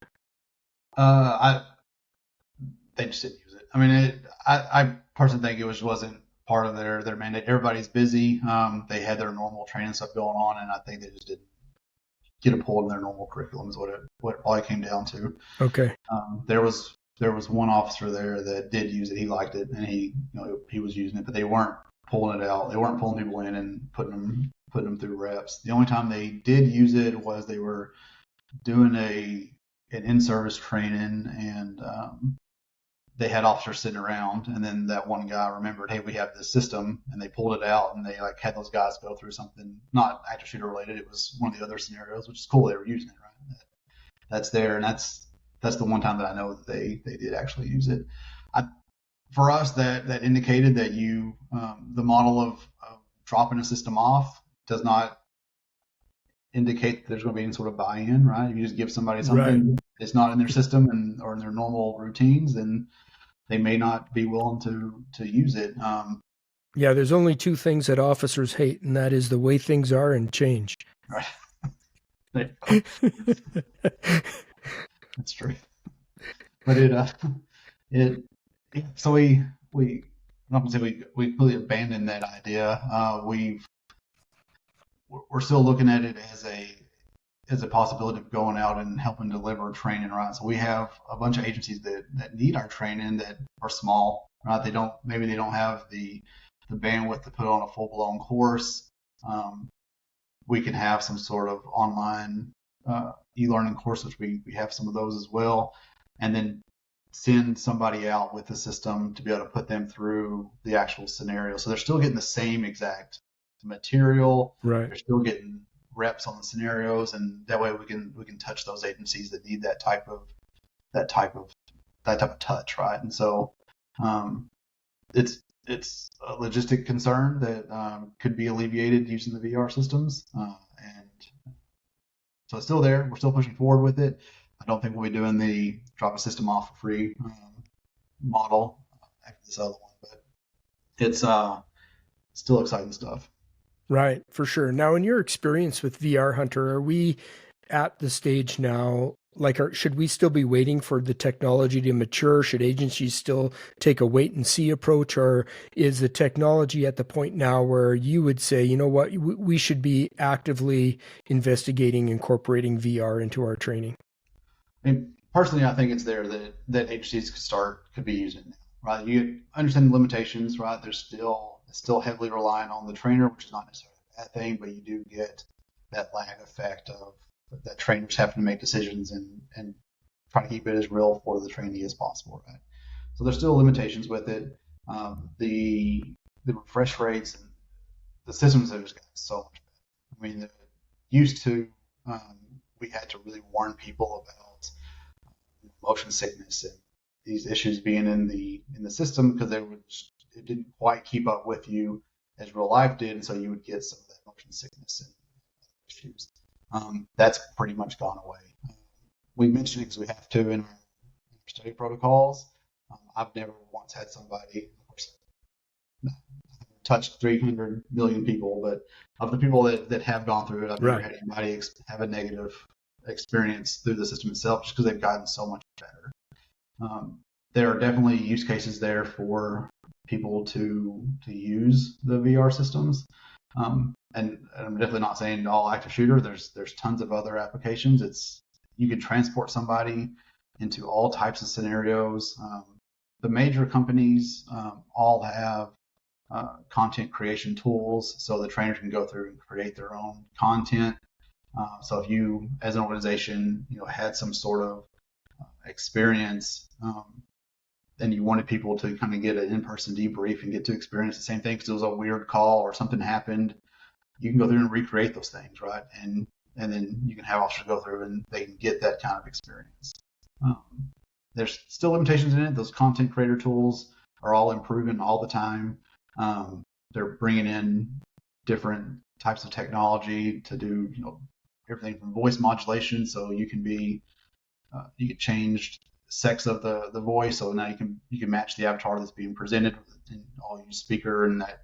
S2: They just didn't use it. I mean, I personally think it wasn't part of their mandate. Everybody's busy. They had their normal training stuff going on, and I think they just didn't get a pull in their normal curriculum is what it probably came down to.
S1: Okay.
S2: There was one officer there that did use it. He liked it, and he was using it, but they weren't pulling it out. They weren't pulling people in and putting them through reps. The only time they did use it was they were doing an in-service training, and they had officers sitting around, and then that one guy remembered, hey, we have this system, and they pulled it out, and they had those guys go through something not active shooter related. It was one of the other scenarios, which is cool. They were using it, right? That's there, and that's the one time that I know that they did actually use it. For us, that indicated that the model of dropping a system off does not indicate that there's going to be any sort of buy-in, right? If you just give somebody something that's not in their system or in their normal routines, then they may not be willing to use it.
S1: Yeah, there's only two things that officers hate, and that is the way things are and change.
S2: Right. That's true. But so we I'm not gonna say we completely abandoned that idea. We're still looking at it as a possibility of going out and helping deliver training, right? So we have a bunch of agencies that need our training that are small, right? They don't have the bandwidth to put on a full-blown course. We can have some sort of online e-learning course, which we have some of those as well, and then send somebody out with the system to be able to put them through the actual scenario. So they're still getting the same exact material.
S1: Right.
S2: They're still getting reps on the scenarios, and that way we can touch those agencies that need that type of touch, right? And so it's a logistic concern that could be alleviated using the VR systems, and so it's still there. We're still pushing forward with it. I don't think we'll be doing the drop a system off for free model after this other one, but it's still exciting stuff.
S1: Right, for sure. Now, in your experience with VR, Hunter, are we at the stage now, should we still be waiting for the technology to mature? Should agencies still take a wait and see approach, or is the technology at the point now where you would say, you know what, we should be actively investigating incorporating VR into our training?
S2: I mean, personally, I think it's there that agencies could be using it now, right? You understand the limitations, right? It's still heavily relying on the trainer, which is not necessarily a bad thing, but you do get that lag effect of that trainers having to make decisions and try to keep it as real for the trainee as possible, right? So there's still limitations with it. The refresh rates and the systems have just gotten so much better. I mean, used to we had to really warn people about motion sickness and these issues being in the system because it didn't quite keep up with you as real life did, and so you would get some of that motion sickness and issues. That's pretty much gone away. We mention it because we have to in our study protocols. I've never once had somebody, of course, touched 300 million people, but of the people that have gone through it, I've never had anybody have a negative experience through the system itself just because they've gotten so much better. There are definitely use cases there for people to use the VR systems. And I'm definitely not saying all active shooter. There's tons of other applications. You can transport somebody into all types of scenarios. The major companies all have content creation tools, so the trainer can go through and create their own content. So if you, as an organization, had some sort of experience, and you wanted people to kind of get an in-person debrief and get to experience the same thing because it was a weird call or something happened, you can go through and recreate those things, right? And then you can have officers go through and they can get that kind of experience. There's still limitations in it. Those content creator tools are all improving all the time. They're bringing in different types of technology to do, everything from voice modulation, so you can change sex of the voice, so now you can match the avatar that's being presented, and I'll use speaker, and that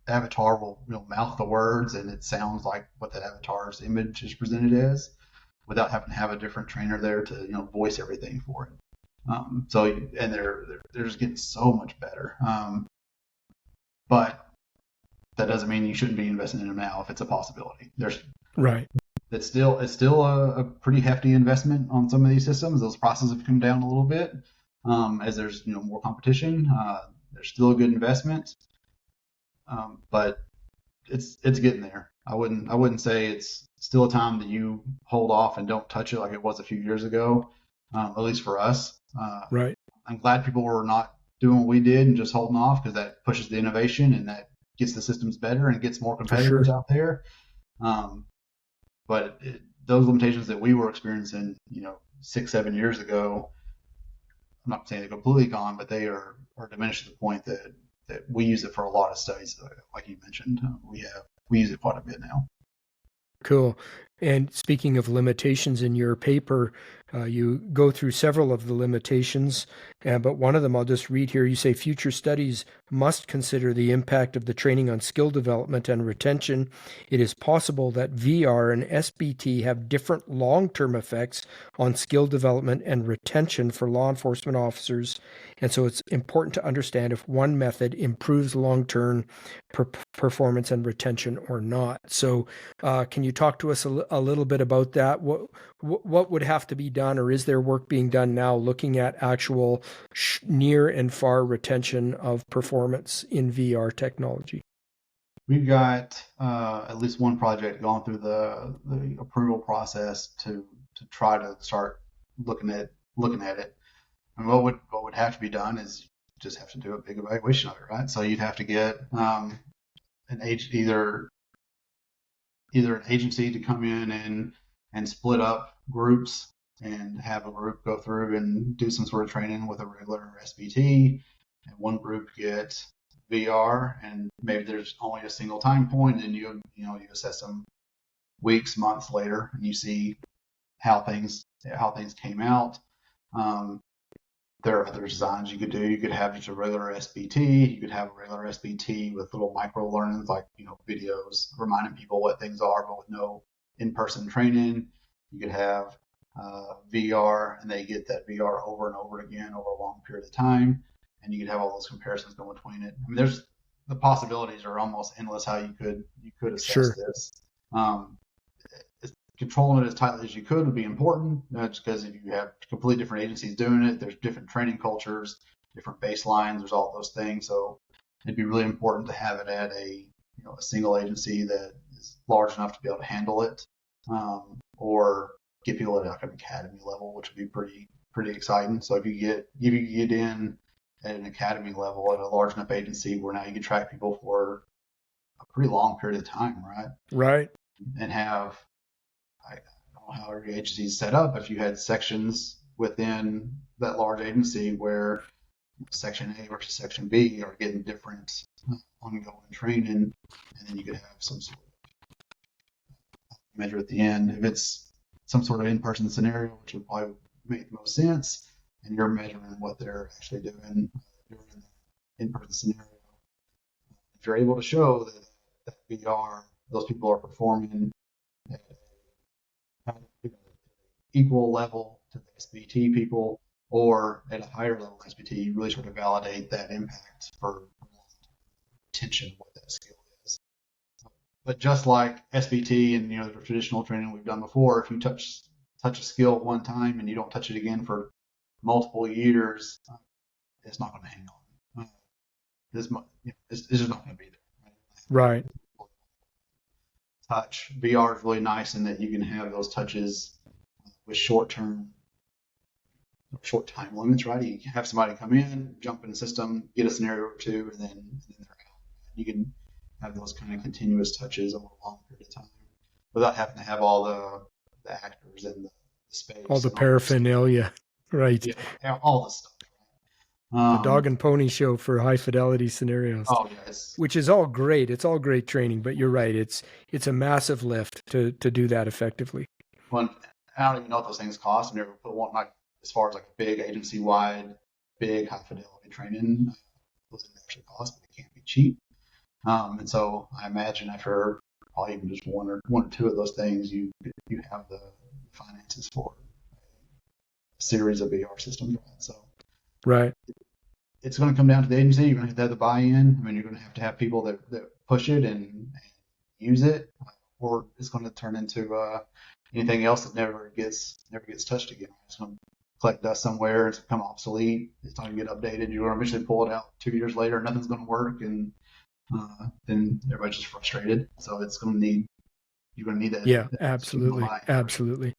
S2: avatar will mouth the words, and it sounds like what that avatar's image is presented as, without having to have a different trainer there to voice everything for it. And they're just getting so much better. But that doesn't mean you shouldn't be investing in them now if it's a possibility. It's still a pretty hefty investment on some of these systems. Those prices have come down a little bit as there's more competition. There's still a good investment, but it's getting there. I wouldn't say it's still a time that you hold off and don't touch it like it was a few years ago. At least for us. I'm glad people were not doing what we did and just holding off, because that pushes the innovation and that gets the systems better and gets more competitors out there. But those limitations that we were experiencing, 6-7 years ago, I'm not saying they're completely gone, but they are diminished to the point that we use it for a lot of studies. Like you mentioned, we use it quite a bit now.
S1: Cool. And speaking of limitations, in your paper, you go through several of the limitations, but one of them I'll just read here. You say future studies must consider the impact of the training on skill development and retention. It is possible that VR and SBT have different long-term effects on skill development and retention for law enforcement officers. And so it's important to understand if one method improves long-term performance and retention or not. So can you talk to us a little bit about that? What would have to be done, or is there work being done now looking at actual near and far retention of performance in VR technology?
S2: We've got at least one project going through the approval process to try to start looking at it. And what would have to be done is just have to do a big evaluation of it, right? So you'd have to get either an agency to come in and split up groups and have a group go through and do some sort of training with a regular SBT, and one group get VR, and maybe there's only a single time point, and you assess them weeks, months later, and you see how things came out. There are other designs you could do. You could have just a regular SBT. You could have a regular SBT with little micro learnings, like videos reminding people what things are, but with no in-person training. You could have VR, and they get that VR over and over again over a long period of time, and you could have all those comparisons going between it. I mean, there's the possibilities are almost endless how you could assess
S1: Sure.
S2: this. Um, Controlling it as tightly as you could would be important, just because if you have completely different agencies doing it, there's different training cultures, different baselines, there's all those things. So it'd be really important to have it at a a single agency that is large enough to be able to handle it, or get people at like an academy level, which would be pretty exciting. So if you get in at an academy level at a large enough agency where now you can track people for a pretty long period of time, right?
S1: Right.
S2: And have, I don't know how every agency is set up, but if you had sections within that large agency where Section A versus Section B are getting different ongoing training, and then you could have some sort of measure at the end. If it's some sort of in-person scenario, which would probably make the most sense, and you're measuring what they're actually doing during the in-person scenario. If you're able to show that VR, those people are performing at an equal level to the SBT people, or at a higher level SBT, you really sort of validate that impact for retention, what that skill is. But just like SBT and the traditional training we've done before, if you touch a skill at one time and you don't touch it again for multiple years, it's not going to hang on. It's just not going to be there.
S1: Right.
S2: Touch VR is really nice in that you can have those touches with short time limits, right? You can have somebody come in, jump in the system, get a scenario or two, and then they're out. You can have those kind of continuous touches over a long period of time without having to have all the actors and the space.
S1: All the paraphernalia. Right.
S2: Yeah, all the stuff.
S1: The dog and pony show for high fidelity scenarios.
S2: Oh, yes.
S1: Which is all great. It's all great training, but you're right. It's a massive lift to do that effectively.
S2: Well, I don't even know what those things cost. I've never put one like as far as like a big agency wide, big high fidelity training. Those things actually cost, but they can't be cheap. And so I imagine after probably even just one or two of those things, you have the finances for a series of VR systems. So
S1: right.
S2: It's going to come down to the agency. You're going to have to have the buy-in. I mean, you're going to have people that push it and use it, or it's going to turn into anything else that never gets touched again. It's going to collect dust somewhere. It's become obsolete. It's not going to get updated. You're going to eventually pull it out 2 years later. Nothing's going to work, and then everybody's just frustrated. So it's going to need you're going to need that.
S1: Yeah, absolutely.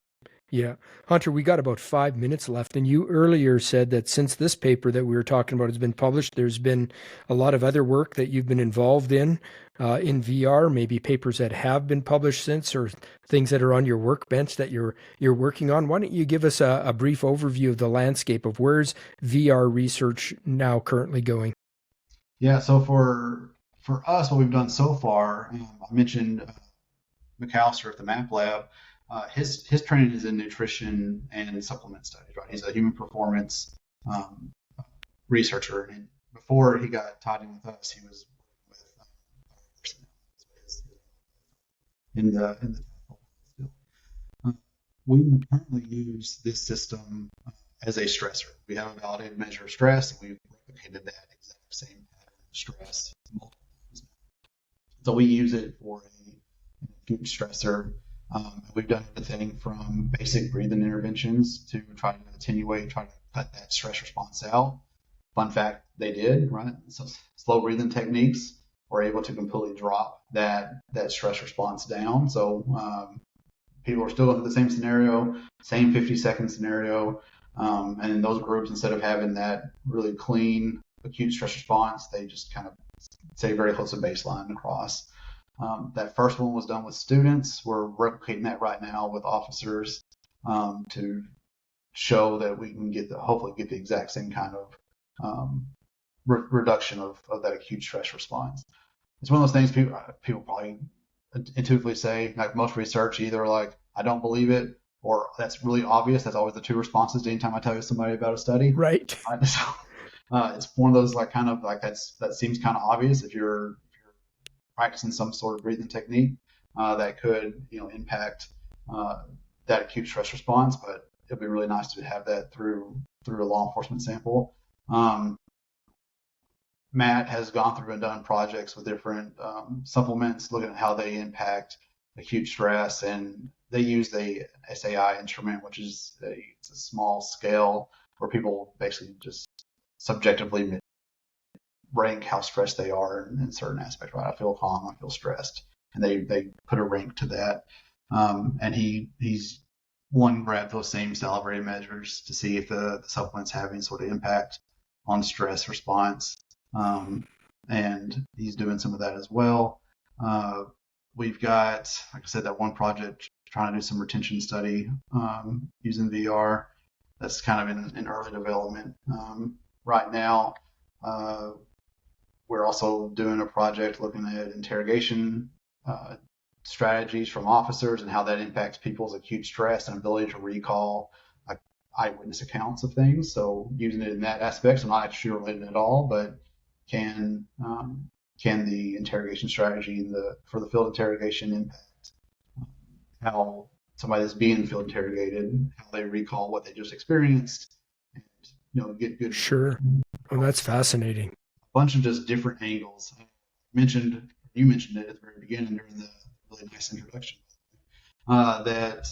S1: Yeah. Hunter, we got about 5 minutes left. And you earlier said that since this paper that we were talking about has been published, there's been a lot of other work that you've been involved in VR, maybe papers that have been published since, or things that are on your workbench that you're working on. Why don't you give us a brief overview of the landscape of where's VR research now currently going?
S2: Yeah. So for us, what we've done so far, I mentioned McAllister at the MAP Lab. His training is in nutrition and supplement studies, right? He's a human performance researcher, and before he got tied in with us, he was with in the we currently use this system as a stressor. We have a validated measure of stress, and we've replicated that exact same pattern of stress multiple times. So we use it for an acute stressor. We've done everything from basic breathing interventions to try to attenuate, try to cut that stress response out. Fun fact, they did, right? So slow breathing techniques were able to completely drop that stress response down. So people are still going through the same scenario, same 50-second scenario. And in those groups, instead of having that really clean acute stress response, they just kind of stay very close to baseline across. That first one was done with students. We're replicating that right now with officers to show that we can hopefully get the exact same kind of reduction of that acute stress response. It's one of those things people probably intuitively say, like most research, either like, I don't believe it, or that's really obvious. That's always the two responses to anytime I tell somebody about a study.
S1: Right.
S2: So it's one of those like kind of like that seems kind of obvious if you're practicing some sort of breathing technique that could impact that acute stress response, but it'll be really nice to have that through a law enforcement sample. Matt has gone through and done projects with different supplements, looking at how they impact acute stress, and they use the SAI instrument, which is it's a small scale where people basically just subjectively rank how stressed they are in certain aspects. Right, I feel calm, I feel stressed, and they put a rank to that. And he's grabbed those same salivary measures to see if the supplements have any sort of impact on stress response. And he's doing some of that as well. We've got, like I said, that one project trying to do some retention study using VR. That's kind of in early development right now. We're also doing a project looking at interrogation strategies from officers and how that impacts people's acute stress and ability to recall eyewitness accounts of things. So using it in that aspect, so not actually related at all, but can the interrogation strategy for the field interrogation impact how somebody that's being field interrogated, how they recall what they just experienced, and get good.
S1: Sure. Well, that's fascinating.
S2: A bunch of just different angles. You mentioned it at the very beginning during the really nice introduction. That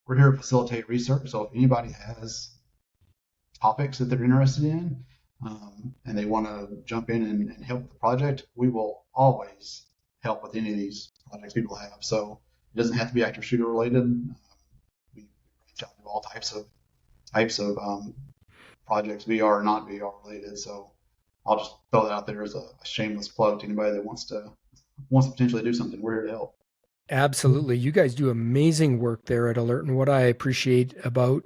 S2: we're here to facilitate research. So if anybody has topics that they're interested in, and they want to jump in and help with the project, we will always help with any of these projects people have. So it doesn't have to be active shooter related. We reach out to all types of projects, VR or not VR related. So I'll just throw that out there as a shameless plug to anybody that wants to potentially do something. We're here to help.
S1: Absolutely. You guys do amazing work there at ALERRT. And what I appreciate about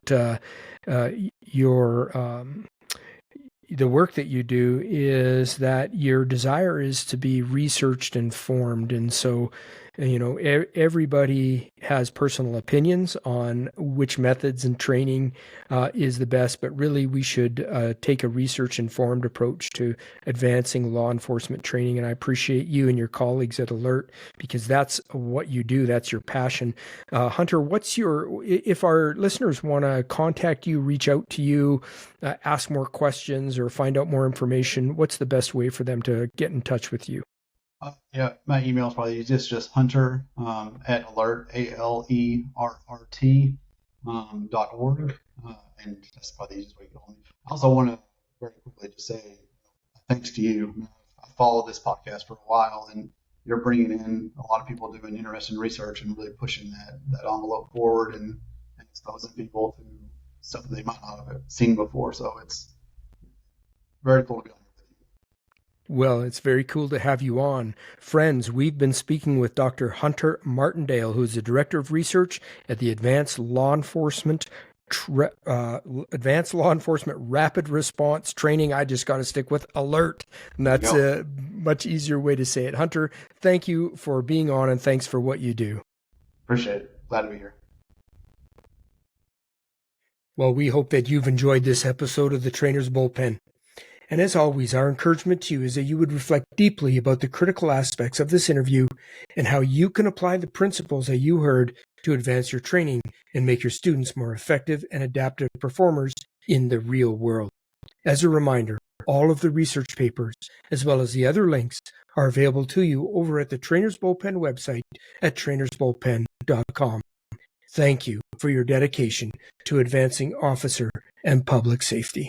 S1: the work that you do is that your desire is to be researched and informed. And so, everybody has personal opinions on which methods and training is the best, but really we should take a research-informed approach to advancing law enforcement training. And I appreciate you and your colleagues at ALERRT because that's what you do. That's your passion. Hunter, if our listeners want to contact you, reach out to you, ask more questions or find out more information, what's the best way for them to get in touch with you?
S2: Yeah, my email is probably easiest, just Hunter at ALERRT, ALERRT.org, and that's probably the easiest way to get on me. I also want to very quickly just say thanks to you. I followed this podcast for a while, and you're bringing in a lot of people doing interesting research and really pushing that envelope forward and exposing people to stuff that they might not have seen before. So it's very cool to be on.
S1: Well, it's very cool to have you on. Friends, we've been speaking with Dr. Hunter Martindale, who is the Director of Research at the Advanced Law Enforcement Rapid Response Training. I just got to stick with ALERRT, and that's a much easier way to say it. Hunter, thank you for being on, and thanks for what you do.
S2: Appreciate it. Glad to be here.
S1: Well, we hope that you've enjoyed this episode of the Trainer's Bullpen. And as always, our encouragement to you is that you would reflect deeply about the critical aspects of this interview and how you can apply the principles that you heard to advance your training and make your students more effective and adaptive performers in the real world. As a reminder, all of the research papers, as well as the other links, are available to you over at the Trainer's Bullpen website at trainersbullpen.com. Thank you for your dedication to advancing officer and public safety.